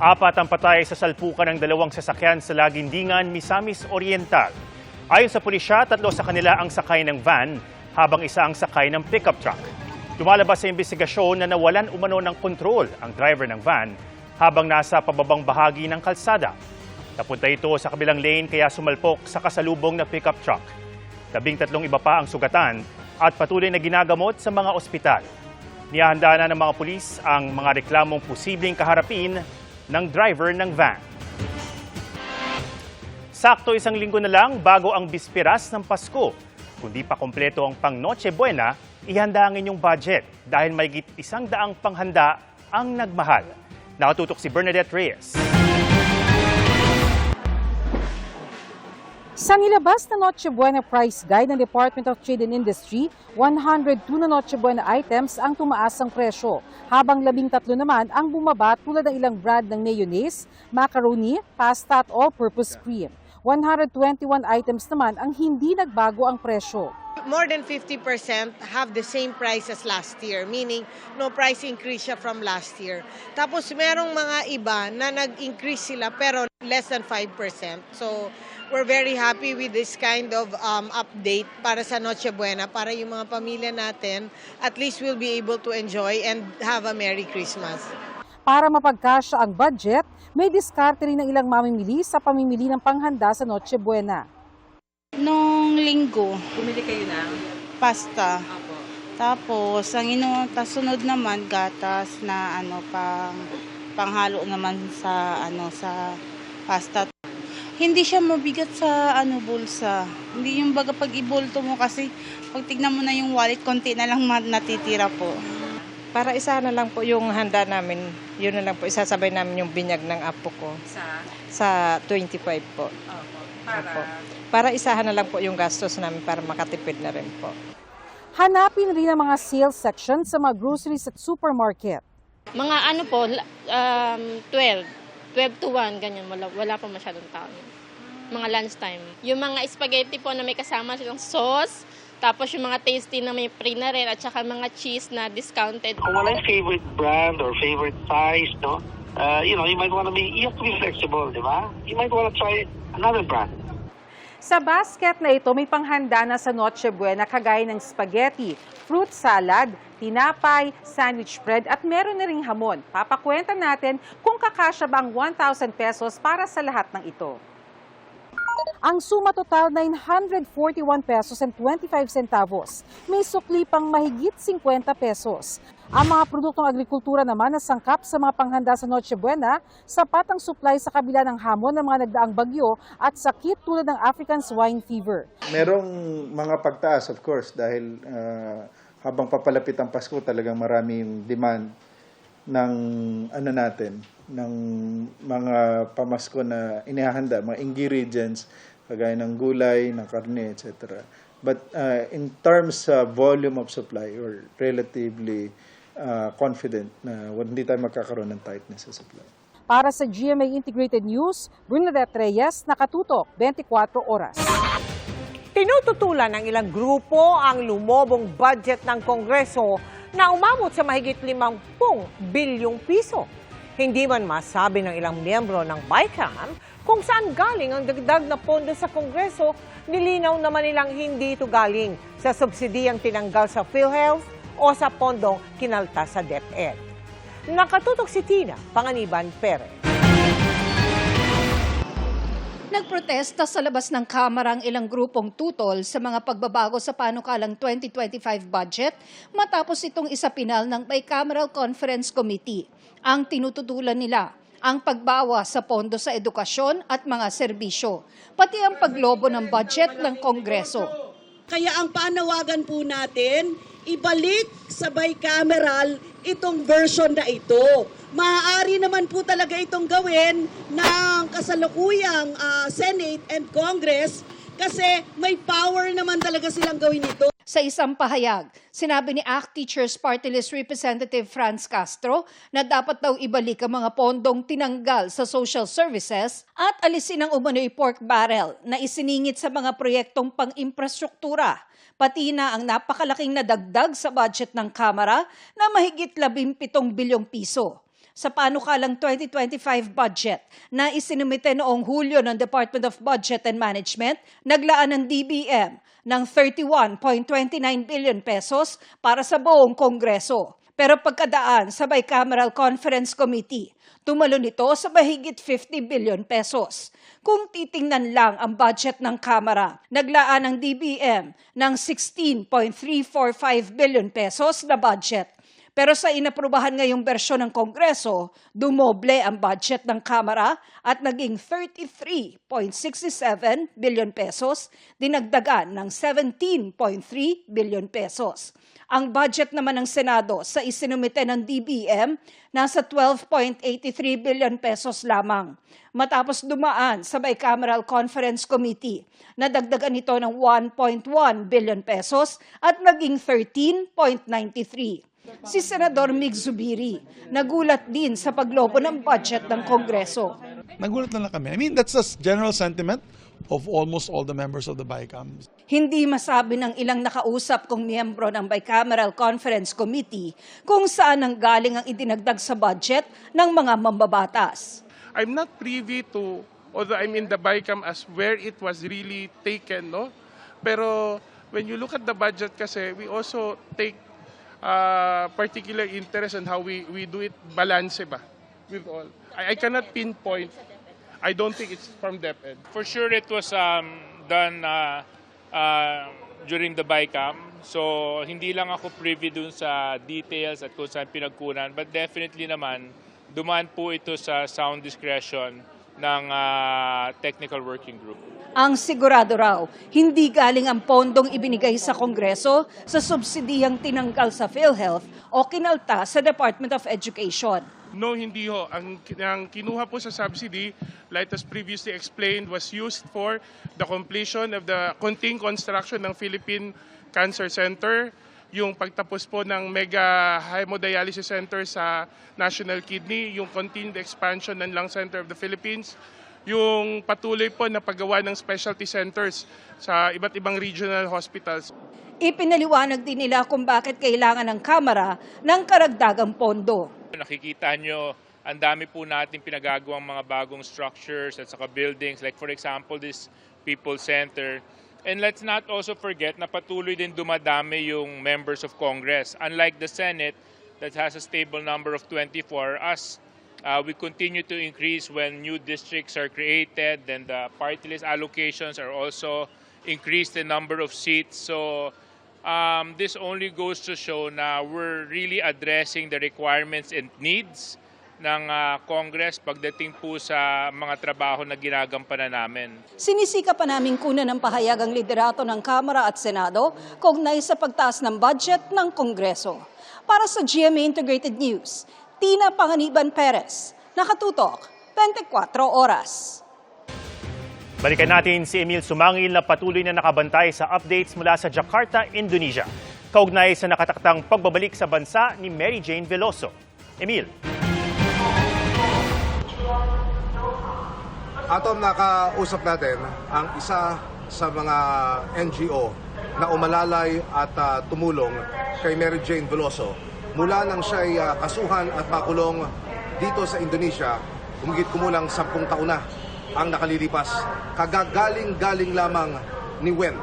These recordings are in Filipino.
Apat ang patay sa salpukan ng dalawang sasakyan sa Lagindingan, Misamis Oriental. Ayon sa pulisya, 3 sa kanila ang sakay ng van, habang isa ang sakay ng pickup truck. Lumalabas sa investigasyon na nawalan umano ng kontrol ang driver ng van habang nasa pababang bahagi ng kalsada. Napunta ito sa kabilang lane kaya sumalpok sa kasalubong na pickup truck. 13 iba pa ang sugatan at patuloy na ginagamot sa mga ospital. Nihahanda na ng mga pulis ang mga reklamong posibleng kaharapin ng driver ng van. Sakto 1 linggo na lang bago ang bispiras ng Pasko. Kung di pa kompleto ang pang Noche Buena, ihanda ang inyong budget dahil mahigit 100 panghanda ang nagmahal. Nakatutok si Bernadette Reyes. Sa nilabas na Noche Buena Price Guide ng Department of Trade and Industry, 102 na Noche Buena items ang tumaas ang presyo, habang 13 naman ang bumaba tulad ng ilang brand ng mayonnaise, macaroni, pasta at all-purpose cream. 121 items naman ang hindi nagbago ang presyo. More than 50% have the same price as last year, meaning no price increase siya from last year. Tapos merong mga iba na nag-increase sila pero less than 5%. So we're very happy with this kind of update para sa Noche Buena, para yung mga pamilya natin, at least we'll be able to enjoy and have a Merry Christmas. Para mapagkasya ang budget, may diskarte rin ng ilang mamimili sa pamimili ng panghanda sa Noche Buena. Nung linggo, Bumili kayo ng pasta. Apo. Tapos, sunod naman gatas na panghalo naman sa sa pasta. Hindi siya mabigat sa bulsa. Hindi yung baga pag ibulto mo kasi pag tignan mo na yung wallet, konti na lang natitira po. Para isa na lang po yung handa namin, yun na lang po, isasabay namin yung binyag ng apo ko sa 25 po. Opo. Opo. Para isahan na lang po yung gastos namin para makatipid na rin po. Hanapin rin ang mga sales section sa mga groceries at supermarket. Mga 12 to 1, ganyan, wala pa masyadong tao. Mga lunchtime. Yung mga spaghetti po na may kasama silang sauce, tapos yung mga tasty na may free na rin, at saka mga cheese na discounted. Kung wala yung favorite brand or favorite size, no? You might want to you have to be flexible, di ba? You might want to try another brand. Sa basket na ito, may panghanda na sa Noche Buena kagaya ng spaghetti, fruit salad, tinapay, sandwich bread at meron na ring hamon. Papakwenta natin kung kakasya ba ang 1,000 pesos para sa lahat ng ito. Ang suma total 941 pesos and 25 centavos. May sukli pang mahigit 50 pesos. Ang mga produktong agrikultura naman na sangkap sa mga panghanda sa Noche Buena, sapat ang supply sa kabila ng hamon ng mga nagdaang bagyo at sakit tulad ng African swine fever. Merong mga pagtaas of course dahil habang papalapit ang Pasko talagang marami yung demand ng ng mga pamasko na inihahanda, mga ingredients kagaya ng gulay, ng karne, etc. But in terms of volume of supply, we're relatively confident na hindi tayo magkakaroon ng tightness sa supply. Para sa GMA Integrated News, Bernadette Reyes, nakatutok 24 oras. Tinututulan ng ilang grupo ang lumobong budget ng Kongreso na umabot sa mahigit 50 bilyong piso. Hindi man masabi ng ilang miyembro ng BICAM kung saan galing ang dagdag na pondo sa Kongreso, nilinaw naman nilang hindi ito galing sa subsidiyang tinanggal sa PhilHealth o sa pondong kinalta sa DepEd. Nakatutok si Tina Panganiban Perez. Nagprotesta sa labas ng Kamara ang ilang grupong tutol sa mga pagbabago sa panukalang 2025 budget matapos itong isapinal ng Bicameral Conference Committee. Ang tinututulan nila ang pagbawas sa pondo sa edukasyon at mga serbisyo, pati ang paglobo ng budget ng Kongreso. Kaya ang panawagan po natin, ibalik sa bicameral itong version na ito. Maaari naman po talaga itong gawin ng kasalukuyang Senate and Congress kasi may power naman talaga silang gawin ito. Sa isang pahayag, sinabi ni ACT Teachers Party List Representative Franz Castro na dapat daw ibalik ang mga pondong tinanggal sa social services at alisin ang umano'y pork barrel na isiningit sa mga proyektong pang-infrastruktura, pati na ang napakalaking nadagdag sa budget ng Kamara na mahigit 17 bilyong piso. sa panukalang 2025 budget na isinumite noong Hulyo ng Department of Budget and Management, naglaan ng DBM ng 31.29 billion pesos para sa buong Kongreso. Pero pagkadaan sa Bicameral Conference Committee, tumalon ito sa mahigit 50 billion pesos. Kung titingnan lang ang budget ng Kamara, naglaan ng DBM ng 16.345 billion pesos na budget. Pero sa inaprubahan ngayong bersyon ng Kongreso, dumoble ang budget ng Kamara at naging 33.67 billion pesos, dinagdagan ng 17.3 billion pesos. Ang budget naman ng Senado sa isinumite ng DBM nasa 12.83 billion pesos lamang. Matapos dumaan sa Bicameral Conference Committee, nadagdagan ito ng 1.1 billion pesos at naging 13.93. Si Senador Mig Zubiri, nagulat din sa paglobo ng budget ng Kongreso. Nagulat na lang kami. I mean, that's the general sentiment of almost all the members of the BICAM. Hindi masabi ng ilang nakausap kong miyembro ng Bicameral Conference Committee kung saan ang galing ang idinagdag sa budget ng mga mambabatas. I'm not privy to, although I'm in the BICAM, as where it was really taken, no? Pero when you look at the budget kasi, we also take particular interest in how we do it, balance ba, with all. I cannot pinpoint. I don't think it's from DepEd. For sure it was done during the BICAM. So hindi lang ako privy dun sa details at kung saan pinagkunan. But definitely naman, dumaan po ito sa sound discretion ng technical working group. Ang sigurado raw, hindi galing ang pondong ibinigay sa Kongreso sa subsidiyang tinanggal sa PhilHealth o kinalta sa Department of Education. No, hindi ho. Ang kinuha po sa subsidy, like as previously explained, was used for the completion of the continuing construction ng Philippine Cancer Center, yung pagtapos po ng mega hemodialysis center sa National Kidney, yung continued expansion ng Lung Center of the Philippines, yung patuloy po na paggawa ng specialty centers sa iba't ibang regional hospitals. Ipinaliwanag din nila kung bakit kailangan ng Kamara ng karagdagang pondo. Nakikita nyo, ang dami po natin pinagagawang mga bagong structures at saka buildings. Like for example, this People's Center. And let's not also forget na patuloy din dumadami yung members of Congress. Unlike the Senate that has a stable number of 24, us, we continue to increase when new districts are created, then the party list allocations are also increased the number of seats. So this only goes to show na we're really addressing the requirements and needs ng Congress pagdating po sa mga trabaho na ginagampanan namin. Sinisika pa namin kunan ng pahayag ang liderato ng Kamara at Senado kaugnay sa pagtaas ng budget ng Kongreso. Para sa GMA Integrated News, Tina Panganiban Perez, nakatutok, 24 oras. Balikan natin si Emil Sumangil na patuloy na nakabantay sa updates mula sa Jakarta, Indonesia. Kaugnay sa nakataktang pagbabalik sa bansa ni Mary Jane Veloso. Emil. Atom, nakausap natin ang isa sa mga NGO na umalalay at tumulong kay Mary Jane Veloso mula nang siya'y kasuhan at makulong dito sa Indonesia. Humigit kumulang 10 taon na ang nakalilipas. Kagagaling-galing lamang ni Wen.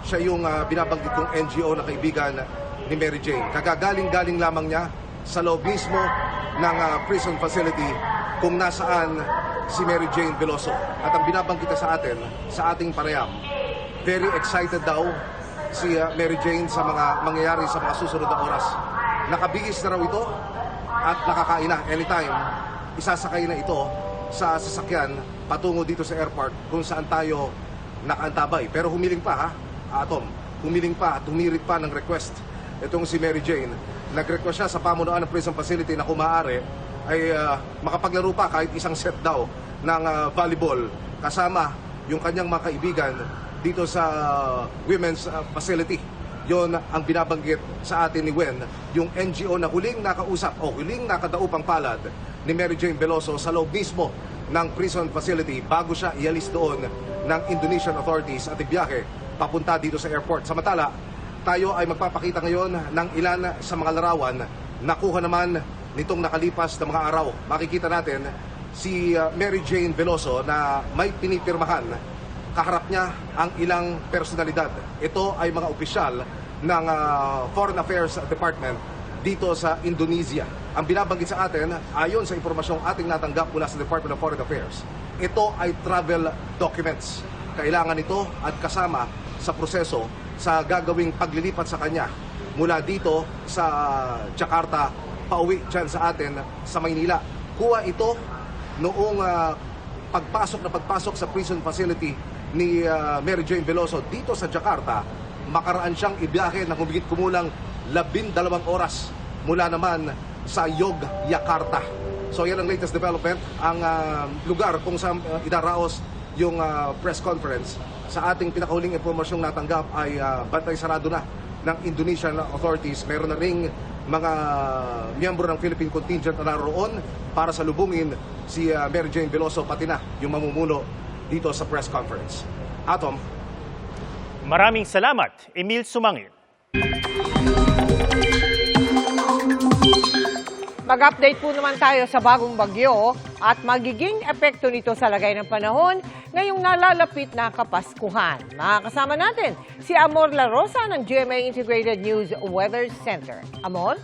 Siya yung binabanggit kong NGO na kaibigan ni Mary Jane. Kagagaling-galing lamang niya sa loob mismo ng prison facility kung nasaan si Mary Jane Veloso. At ang binabanggit sa atin, sa ating panayam, very excited daw si Mary Jane sa mga mangyayari sa mga susunod na oras. Nakabihis na raw ito at nakakain na anytime. Isasakay na ito sa sasakyan patungo dito sa airport kung saan tayo nakaantabay. Pero humiling pa Atom, humiling pa at humirit pa ng request itong si Mary Jane. Nag-request siya sa pamunuan ng prison facility na kung maaari ay makapaglaro pa kahit isang set daw ng volleyball kasama yung kanyang mga kaibigan dito sa women's facility. Yon ang binabanggit sa atin ni Wen, yung NGO na huling nakausap o huling nakadaupang palad ni Mary Jane Veloso sa loob mismo ng prison facility bago siya ialis doon ng Indonesian authorities at ibiyahe papunta dito sa airport. Samantala, tayo ay magpapakita ngayon ng ilan sa mga larawan na kuha naman nitong nakalipas na mga araw. Makikita natin si Mary Jane Veloso na may pinipirmahan. Kaharap niya ang ilang personalidad. Ito ay mga opisyal ng Foreign Affairs Department dito sa Indonesia. Ang binabanggit sa atin, ayon sa impormasyong ating natanggap mula sa Department of Foreign Affairs, ito ay travel documents. Kailangan ito at kasama sa proseso sa gagawing paglilipat sa kanya mula dito sa Jakarta pauwi dyan sa atin sa Maynila. Kuha ito noong pagpasok sa prison facility ni Mary Jane Veloso dito sa Jakarta. Makaraan siyang ibiyahe ng humigit kumulang 12 oras mula naman sa Yogyakarta. So yan ang latest development. Ang lugar kung saan idaraos yung press conference sa ating pinakahuling impormasyong natanggap ay bantay sarado na ng Indonesian authorities. Meron na ring mga miyembro ng Philippine contingent na naroon para salubungin si Mary Jane Veloso pati na yung mamumuno dito sa press conference. Atom. Maraming salamat, Emil Sumangit. Mag-update po naman tayo sa bagong bagyo at magiging epekto nito sa lagay ng panahon ngayong nalalapit na Kapaskuhan. Makakasama natin si Amor La Rosa ng GMA Integrated News Weather Center. Amor?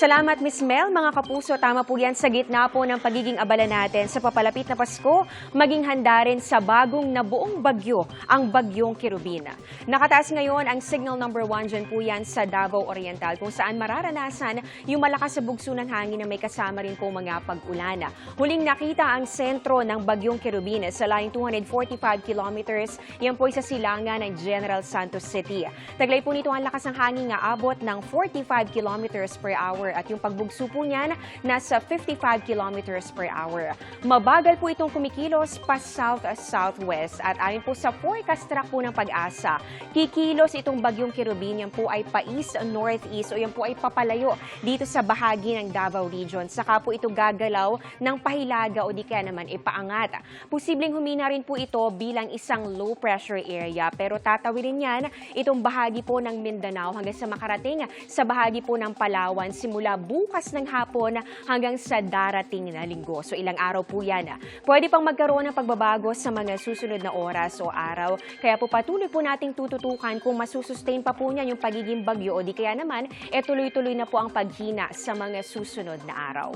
Salamat, Miss Mel. Mga kapuso, tama po yan sa gitna po ng pagiging abala natin sa papalapit na Pasko, maging handa rin sa bagong nabuong bagyo, ang Bagyong Kirubina. Nakataas ngayon ang signal number 1 dyan po yan sa Davao Oriental, kung saan mararanasan yung malakas na bugso ng hangin na may kasama rin po mga pag-ulan. Huling nakita ang sentro ng Bagyong Kirubina sa layong 245 kilometers. Yan po sa silangan ng General Santos City. Taglay po nito ang lakas ng hangin nga abot ng 45 kilometers per hour. At yung pagbugso po niyan, nasa 55 kilometers per hour. Mabagal po itong kumikilos pa south-southwest. At ayon po sa forecast track po ng Pag-asa, kikilos itong Bagyong Kirubin. Yan po ay pa-east-northeast o yan po ay papalayo dito sa bahagi ng Davao Region. Saka po ito gagalaw ng pahilaga o di kaya naman ipaangat. Posibleng humina rin po ito bilang isang low pressure area. Pero tatawirin yan itong bahagi po ng Mindanao hanggang sa makarating sa bahagi po ng Palawan simula bukas ng hapon hanggang sa darating na linggo. So ilang araw po yan. Pwede pang magkaroon ng pagbabago sa mga susunod na oras o araw. Kaya po patuloy po nating tututukan kung masusustain pa po niya yung pagiging bagyo o di kaya naman tuloy-tuloy na po ang paghina sa mga susunod na araw.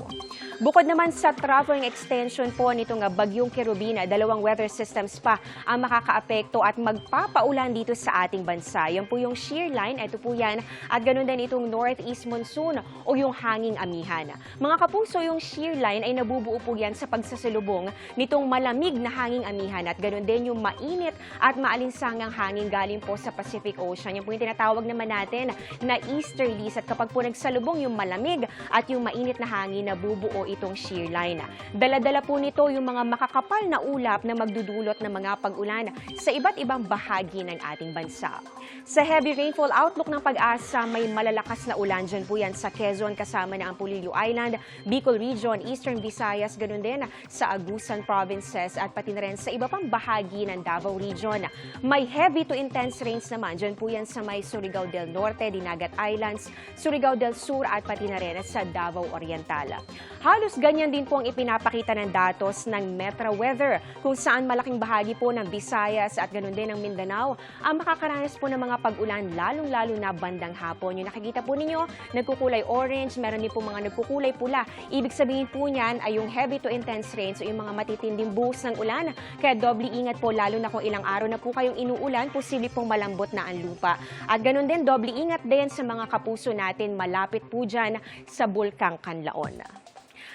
Bukod naman sa traveling extension po nitong Bagyong Kirubina, dalawang weather systems pa ang makakaapekto at magpapaulan dito sa ating bansa. Yan po yung shear line, ito po yan, at ganun din itong northeast monsoon o yung hanging amihan. Mga kapuso, yung shear line ay nabubuo po yan sa pagsasalubong nitong malamig na hanging amihan at ganun din yung mainit at maalinsangang hangin galing po sa Pacific Ocean. Yan po yung tinatawag naman natin na easterlies at kapag po nagsalubong yung malamig at yung mainit na hangin, nabubuo itong shear line. Dala-dala po nito yung mga makakapal na ulap na magdudulot ng mga pag-ulan sa iba't ibang bahagi ng ating bansa. Sa heavy rainfall outlook ng Pag-asa, may malalakas na ulan dyan po yan sa Quezon kasama na ang Pulilio Island, Bicol Region, Eastern Visayas, ganun din sa Agusan Provinces at pati na rin sa iba pang bahagi ng Davao Region. May heavy to intense rains naman dyan po yan sa may Surigao del Norte, Dinagat Islands, Surigao del Sur at pati na rin sa Davao Oriental. Halos ganyan din po ang ipinapakita ng datos ng Metra Weather kung saan malaking bahagi po ng Visayas at ganun din ng Mindanao ang makakaranas po ng mga pag-ulan lalong-lalo na bandang hapon. Yung nakikita po ninyo, nagkukulay orange, meron din po mga nagkukulay pula. Ibig sabihin po niyan ay yung heavy to intense rains o yung mga matitinding buhos ng ulan. Kaya doble ingat po lalo na kung ilang araw na po kayong inuulan, posible pong malambot na ang lupa. At ganun din, doble ingat din sa mga kapuso natin malapit po dyan sa Bulkang Kanlaon.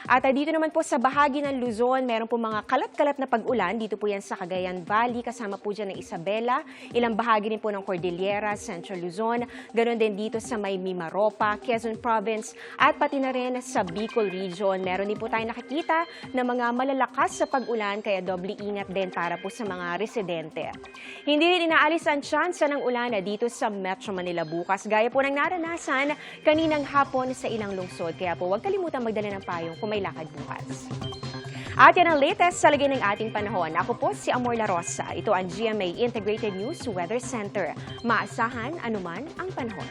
At dito naman po sa bahagi ng Luzon, meron po mga kalat-kalat na pag-ulan. Dito po yan sa Cagayan Valley, kasama po dyan ng Isabela. Ilang bahagi rin po ng Cordillera, Central Luzon. Ganon din dito sa may Mimaropa, Quezon Province, at pati na rin sa Bicol Region. Meron din po tayo nakikita na mga malalakas sa pag-ulan, kaya doble ingat din para po sa mga residente. Hindi rin inaalis ang tsansa ng ulan dito sa Metro Manila bukas, gaya po ng naranasan kaninang hapon sa ilang lungsod. Kaya po huwag kalimutan magdala ng payong kung may lakad bukas. At yan ang latest sa lagay ng ating panahon. Ako po si Amor La Rosa. Ito ang GMA Integrated News Weather Center. Maasahan anuman ang panahon.